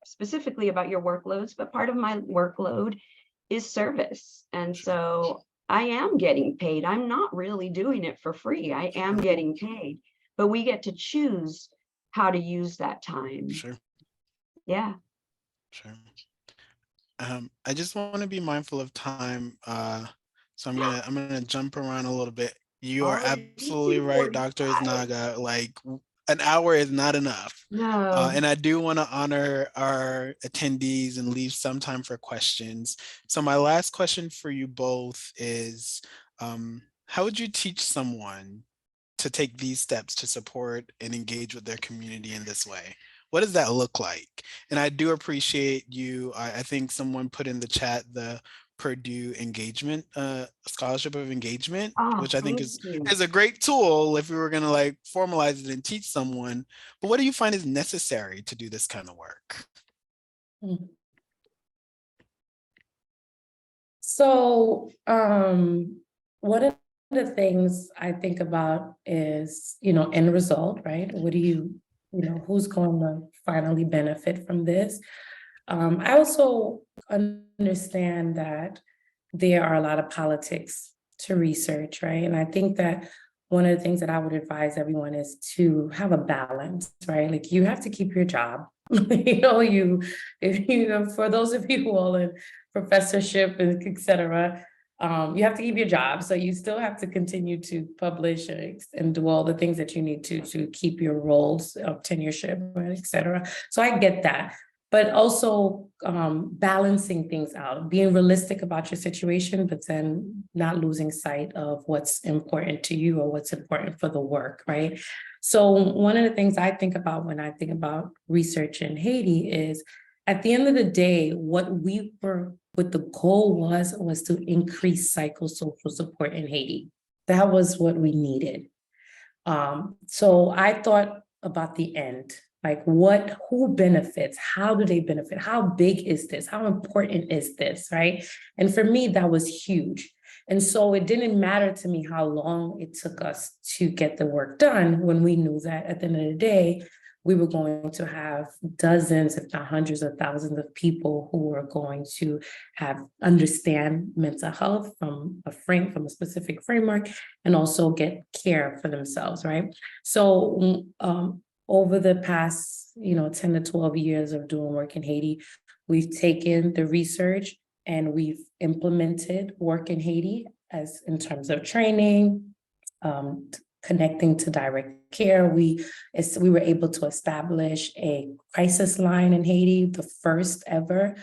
specifically about your workloads, but part of my workload is service. And so I am getting paid. I'm not really doing it for free. I am getting paid, but we get to choose how to use that time. Sure. Yeah. Sure. I just want to be mindful of time. So I'm gonna jump around a little bit. You are Already absolutely right, Dr. 2:45. Iznaga. Like an hour is not enough. No. And I do want to honor our attendees and leave some time for questions. So my last question for you both is, how would you teach someone to take these steps to support and engage with their community in this way? What does that look like? And I do appreciate you. I think someone put in the chat the Purdue engagement, scholarship of engagement, Oh, which I think thank you. is a great tool if we were going to like formalize it and teach someone. But what do you find is necessary to do this kind of work? So one of the things I think about is, end result, right? What do who's going to finally benefit from this? I also understand that there are a lot of politics to research, right? And I think that one of the things that I would advise everyone is to have a balance, right? Like you have to keep your job, For those of you who all in professorship and et cetera, you have to keep your job. So you still have to continue to publish and do all the things that you need to keep your roles of tenureship, et cetera. So I get that. But also balancing things out, being realistic about your situation, but then not losing sight of what's important to you or what's important for the work, right? So one of the things I think about when I think about research in Haiti is, at the end of the day, what the goal was to increase psychosocial support in Haiti. That was what we needed. So I thought about the end, like who benefits? How do they benefit? How big is this? How important is this, right? And for me, that was huge. And so it didn't matter to me how long it took us to get the work done, when we knew that at the end of the day, we were going to have dozens, if not hundreds of thousands of people who were going to understand mental health from a specific framework, and also get care for themselves, right? So over the past, 10 to 12 years of doing work in Haiti, we've taken the research and we've implemented work in Haiti as in terms of training, connecting to direct care. We were able to establish a crisis line in Haiti, the first ever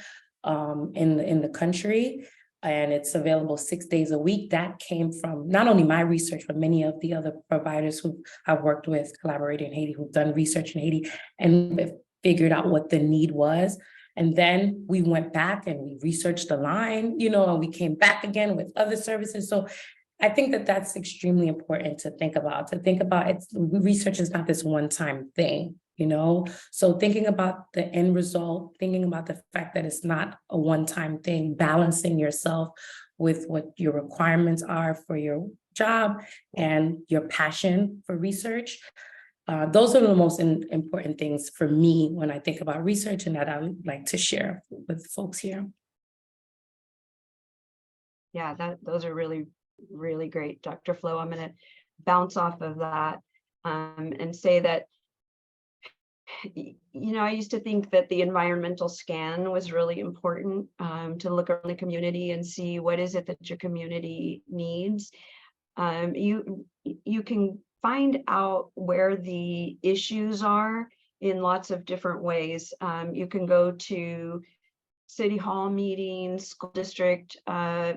in the country, and it's available 6 days a week. That came from not only my research, but many of the other providers who I've worked with, collaborating in Haiti, who've done research in Haiti and figured out what the need was. And then we went back and we researched the line, and we came back again with other services. So I think that that's extremely important to think about. Research is not this one-time thing, So thinking about the end result, thinking about the fact that it's not a one-time thing, balancing yourself with what your requirements are for your job and your passion for research. Those are the most important things for me when I think about research, and that I would like to share with folks here. Yeah, those are really, really great, Dr. Flo. I'm going to bounce off of that and say that, I used to think that the environmental scan was really important, to look around the community and see what is it that your community needs. You can find out where the issues are in lots of different ways. You can go to city hall meetings, school district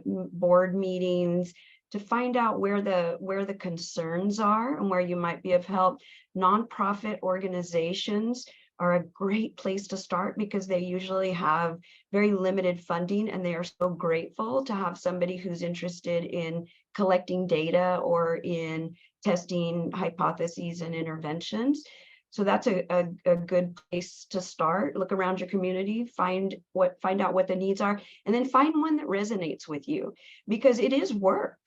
board meetings, to find out where the concerns are and where you might be of help. Nonprofit organizations are a great place to start, because they usually have very limited funding, and they are so grateful to have somebody who's interested in collecting data or in testing hypotheses and interventions. So that's a good place to start. Look around your community, find out what the needs are, and then find one that resonates with you, because it is work.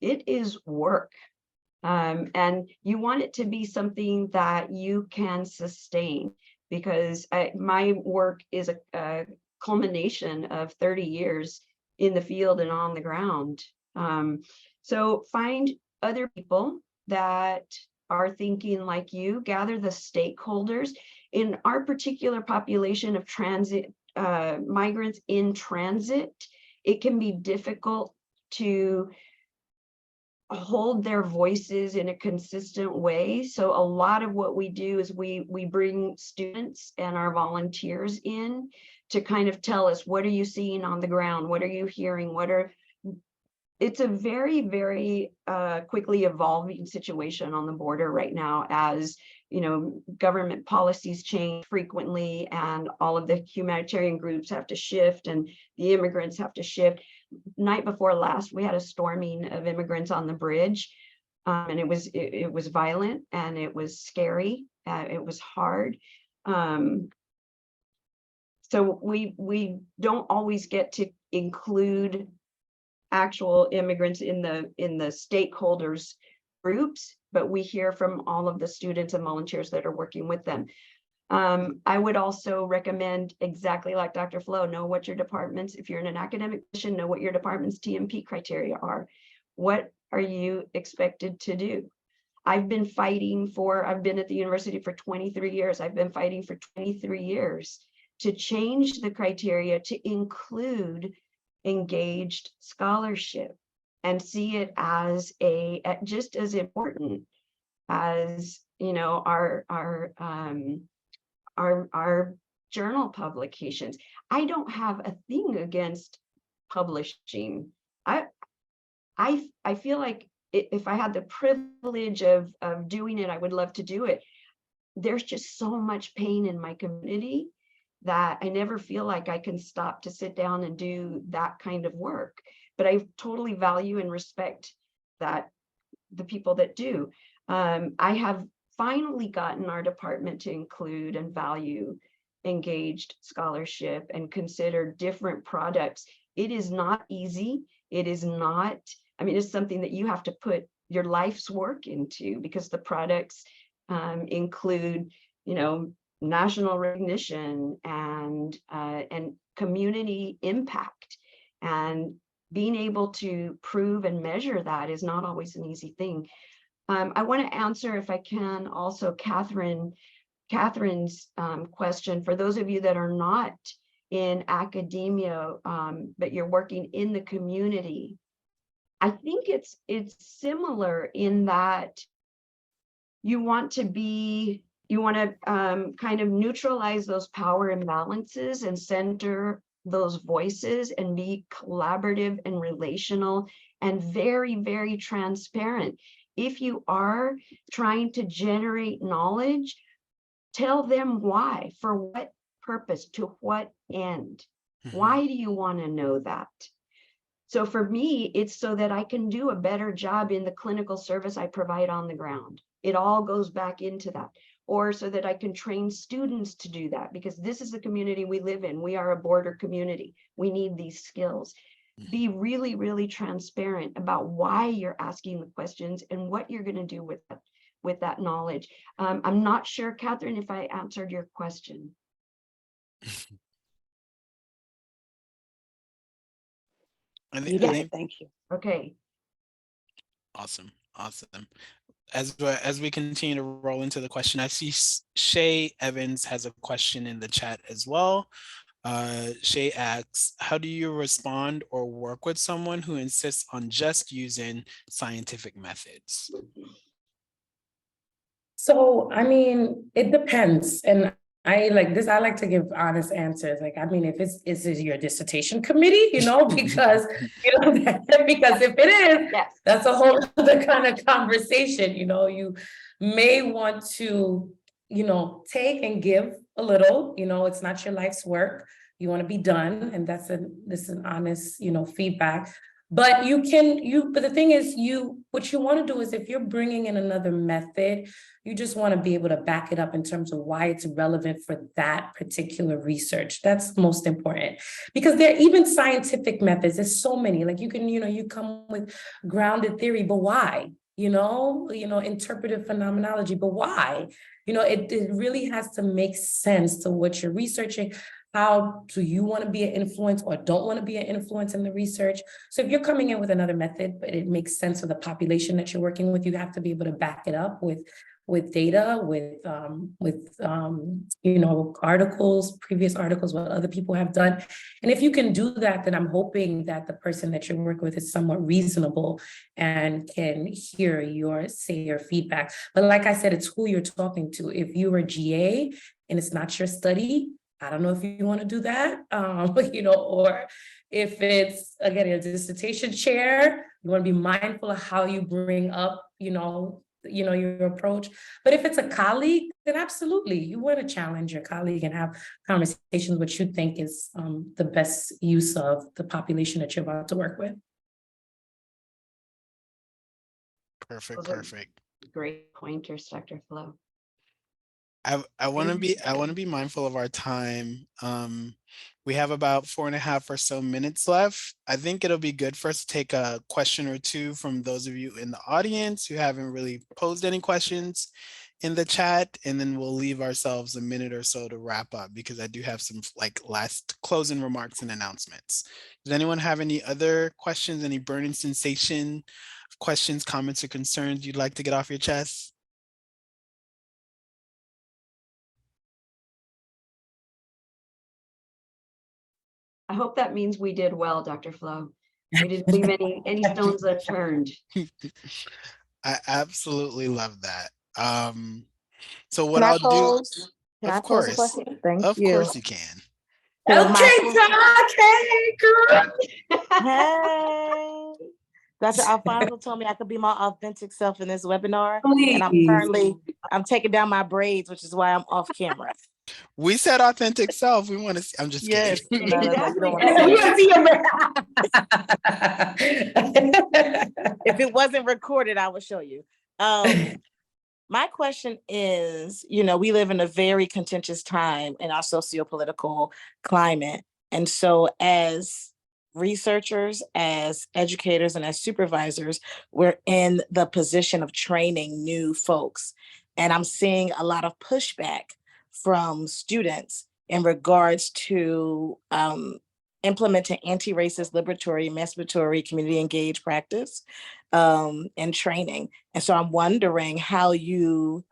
It is work. And you want it to be something that you can sustain, because my work is a culmination of 30 years in the field and on the ground. So find other people that are thinking like you, gather the stakeholders. In our particular population of transit migrants in transit, it can be difficult to hold their voices in a consistent way. So a lot of what we do is we bring students and our volunteers in to kind of tell us, what are you seeing on the ground? What are you hearing? It's a very, very quickly evolving situation on the border right now, as government policies change frequently, and all of the humanitarian groups have to shift, and the immigrants have to shift. Night before last, we had a storming of immigrants on the bridge, and it was violent, and it was scary. It was hard. So we don't always get to include actual immigrants in the stakeholders groups, but we hear from all of the students and volunteers that are working with them. I would also recommend, exactly like Dr. Flo, know what your departments, if you're in an academic position, know what your department's TMP criteria are. What are you expected to do? I've been at the university for 23 years. I've been fighting for 23 years to change the criteria to include engaged scholarship and see it as just as important as, you know, our journal publications. I don't have a thing against publishing. I feel like if I had the privilege of doing it, I would love to do it. There's just so much pain in my community that I never feel like I can stop to sit down and do that kind of work. But I totally value and respect that the people that do. I have finally gotten our department to include and value engaged scholarship and consider different products. It is not easy. It is not, I mean, it's something that you have to put your life's work into, because the products include, you know, national recognition and community impact, and being able to prove and measure that is not always an easy thing. I want to answer, if I can, also Catherine's question. For those of you that are not in academia, but you're working in the community, I think it's similar in that you want to kind of neutralize those power imbalances and center those voices and be collaborative and relational and very, very transparent. If you are trying to generate knowledge, tell them why, for what purpose, to what end. Why do you want to know that? So for me, it's so that I can do a better job in the clinical service I provide on the ground. It all goes back into that. Or so that I can train students to do that, because this is the community we live in. We are a border community. We need these skills. Be really, really transparent about why you're asking the questions and what you're going to do with that knowledge. I'm not sure, Catherine, if I answered your question. Thank you. Okay. Awesome. As we continue to roll into the question, I see Shay Evans has a question in the chat as well. Shay asks, how do you respond or work with someone who insists on just using scientific methods? So, I mean, it depends. And I like to give honest answers. Like, I mean, if is it your dissertation committee, because, because if it is, yes, that's a whole other kind of conversation. You may want to, take and give a little, it's not your life's work. You want to be done. And this is an honest, feedback. But but the thing is, what you want to do is, if you're bringing in another method, you just want to be able to back it up in terms of why it's relevant for that particular research. That's most important, because there are even scientific methods. There's so many, like you can, you come with grounded theory, but why? Interpretive phenomenology, but why? It really has to make sense to what you're researching. How do you want to be an influence or don't want to be an influence in the research? So if you're coming in with another method, but it makes sense for the population that you're working with, you have to be able to back it up with data, with articles, previous articles, what other people have done. And if you can do that, then I'm hoping that the person that you're working with is somewhat reasonable and can hear your feedback. But like I said, it's who you're talking to. If you're a GA and it's not your study, I don't know if you want to do that, or if it's, again, a dissertation chair, you want to be mindful of how you bring up, your approach. But if it's a colleague, then absolutely, you want to challenge your colleague and have conversations what you think is the best use of the population that you're about to work with. Perfect. Great pointers, Dr. Flo. I want to be mindful of our time. We have about 4.5 or so minutes left. I think it'll be good for us to take a question or two from those of you in the audience who haven't really posed any questions in the chat, and then we'll leave ourselves a minute or so to wrap up, because I do have some last closing remarks and announcements. Does anyone have any other questions, any burning sensation questions, comments, or concerns you'd like to get off your chest? I hope that means we did well, Dr. Flo. We didn't leave any stones unturned. I absolutely love that. So what Can I I'll do, pose? Can I of pose a course, question? Thank you. you can. So my Okay, Doc. Hey, girl. hey, Dr. Alfonso told me I could be my authentic self in this webinar, and Please. I'm taking down my braids, which is why I'm off camera. We said authentic self. We want to see. I'm just Yes, kidding. no, you don't want And to we see it. gonna see If it wasn't recorded, I would show you. My question is, we live in a very contentious time in our socio-political climate. And so as researchers, as educators, and as supervisors, we're in the position of training new folks. And I'm seeing a lot of pushback from students in regards to implementing anti-racist, liberatory, emancipatory, community engaged practice and training. And so I'm wondering how you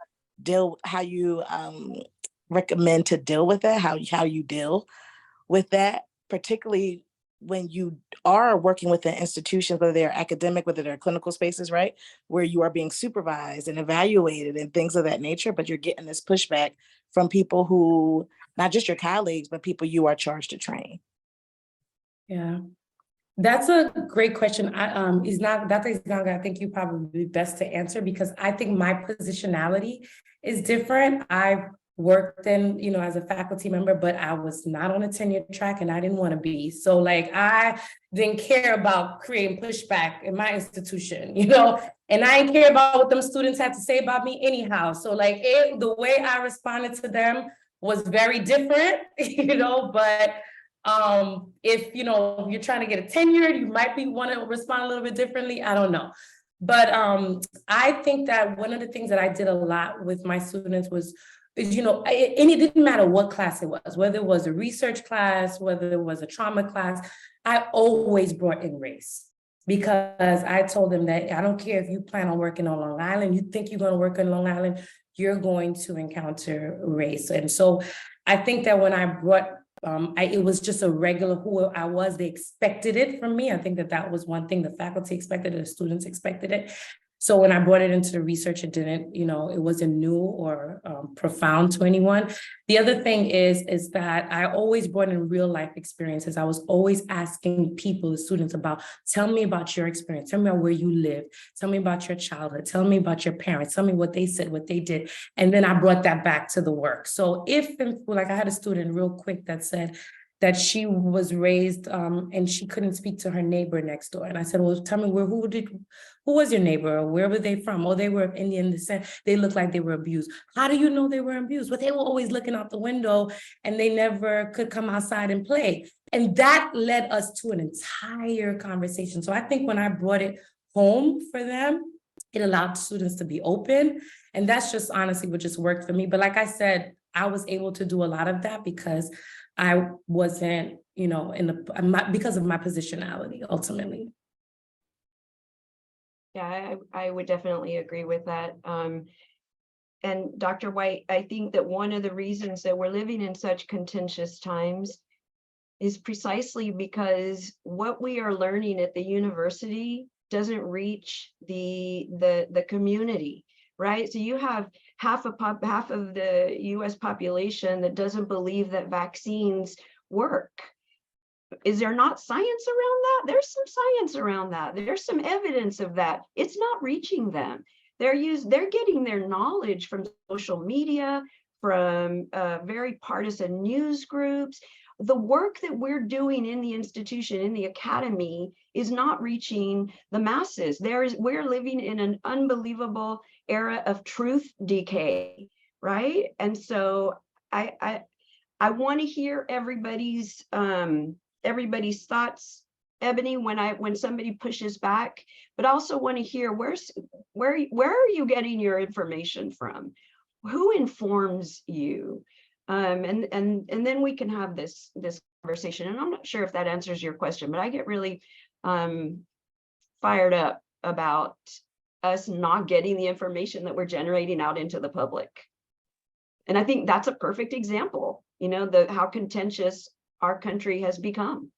recommend to deal with that, how you deal with that, particularly when you are working within institutions, whether they're academic, whether they're clinical spaces, right, where you are being supervised and evaluated and things of that nature, but you're getting this pushback from people who, not just your colleagues, but people you are charged to train. Yeah, that's a great question. Dr. Isnanga, I think you probably best to answer because I think my positionality is different. I've worked in, as a faculty member, but I was not on a tenure track and I didn't want to be. So like, I didn't care about creating pushback in my institution, and I didn't care about what them students had to say about me anyhow. So like the way I responded to them was very different, but if you're trying to get a tenure, you might want to respond a little bit differently. I don't know. But I think that one of the things that I did a lot with my students was, and it didn't matter what class it was, whether it was a research class, whether it was a trauma class, I always brought in race. Because I told them that I don't care if you plan on working on Long Island, you think you're going to work on Long Island, you're going to encounter race. And so I think that when I brought it was just a regular who I was. They expected it from me. I think that was one thing the faculty expected it, the students expected it. So when I brought it into the research, it didn't, it wasn't new or profound to anyone. The other thing is that I always brought in real life experiences. I was always asking people, the students, tell me about your experience. Tell me about where you live. Tell me about your childhood. Tell me about your parents. Tell me what they said, what they did. And then I brought that back to the work. So like I had a student real quick that said, that she was raised and she couldn't speak to her neighbor next door. And I said, well, tell me who was your neighbor? Or where were they from? Oh, they were of Indian descent. They looked like they were abused. How do you know they were abused? Well, they were always looking out the window and they never could come outside and play. And that led us to an entire conversation. So I think when I brought it home for them, it allowed students to be open. And that's just honestly what just worked for me. But like I said, I was able to do a lot of that because I wasn't, because of my positionality, ultimately. Yeah, I would definitely agree with that. And Dr. White, I think that one of the reasons that we're living in such contentious times is precisely because what we are learning at the university doesn't reach the community, right? So you have half of the US population that doesn't believe that vaccines work. Is there not science around that? There's some science around that. There's some evidence of that. It's not reaching them. They're getting their knowledge from social media, from very partisan news groups. The work that we're doing in the institution, in the academy, is not reaching the masses. We're living in an unbelievable era of truth decay, right? And so I want to hear everybody's thoughts, Ebony, when somebody pushes back, but also want to hear where are you getting your information from? Who informs you? And then we can have this conversation. And I'm not sure if that answers your question, but I get really fired up about us not getting the information that we're generating out into the public. And I think that's a perfect example, how contentious our country has become,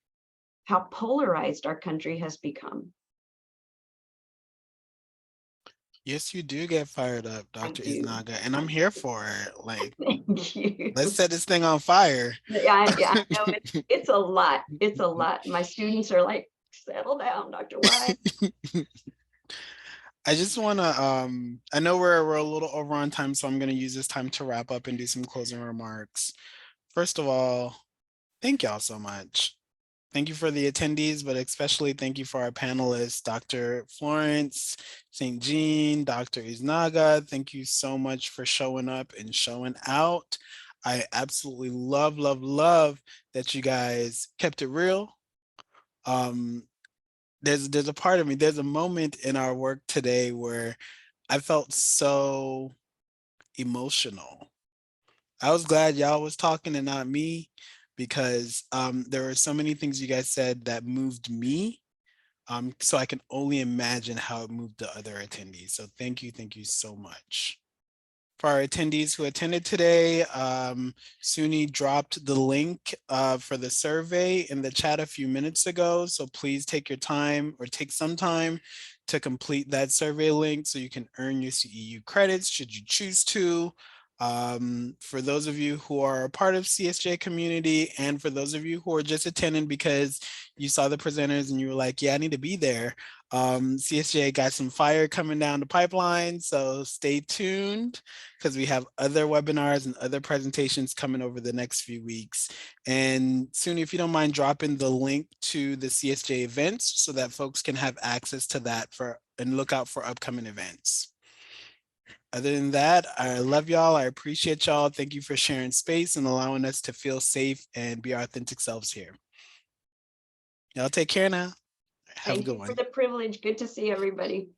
how polarized our country has become. Yes, you do get fired up, I Dr. do. Iznaga, and I'm here for it. Like, Thank you. let's set this thing on fire. Yeah, I know it's a lot. It's a lot. My students are like, settle down, Dr. White. I just want to, I know we're a little over on time, so I'm going to use this time to wrap up and do some closing remarks. First of all, thank y'all so much. Thank you for the attendees, but especially thank you for our panelists, Dr. Florence, St. Jean, Dr. Iznaga. Thank you so much for showing up and showing out. I absolutely love, love, love that you guys kept it real. There's a part of me, there's a moment in our work today where I felt so emotional. I was glad y'all was talking and not me, because there were so many things you guys said that moved me. So I can only imagine how it moved the other attendees. So thank you so much. For our attendees who attended today, SUNY dropped the link for the survey in the chat a few minutes ago. So please take your time, or take some time to complete that survey link so you can earn your CEU credits should you choose to. For those of you who are a part of CSJ community, and for those of you who are just attending because you saw the presenters and you were like, yeah, I need to be there. CSJ got some fire coming down the pipeline, so stay tuned, because we have other webinars and other presentations coming over the next few weeks. And soon, if you don't mind dropping the link to the CSJ events so that folks can have access to that and look out for upcoming events. Other than that, I love y'all. I appreciate y'all. Thank you for sharing space and allowing us to feel safe and be our authentic selves here. Y'all take care now. Have a Thank good you one. for the privilege. Good to see everybody.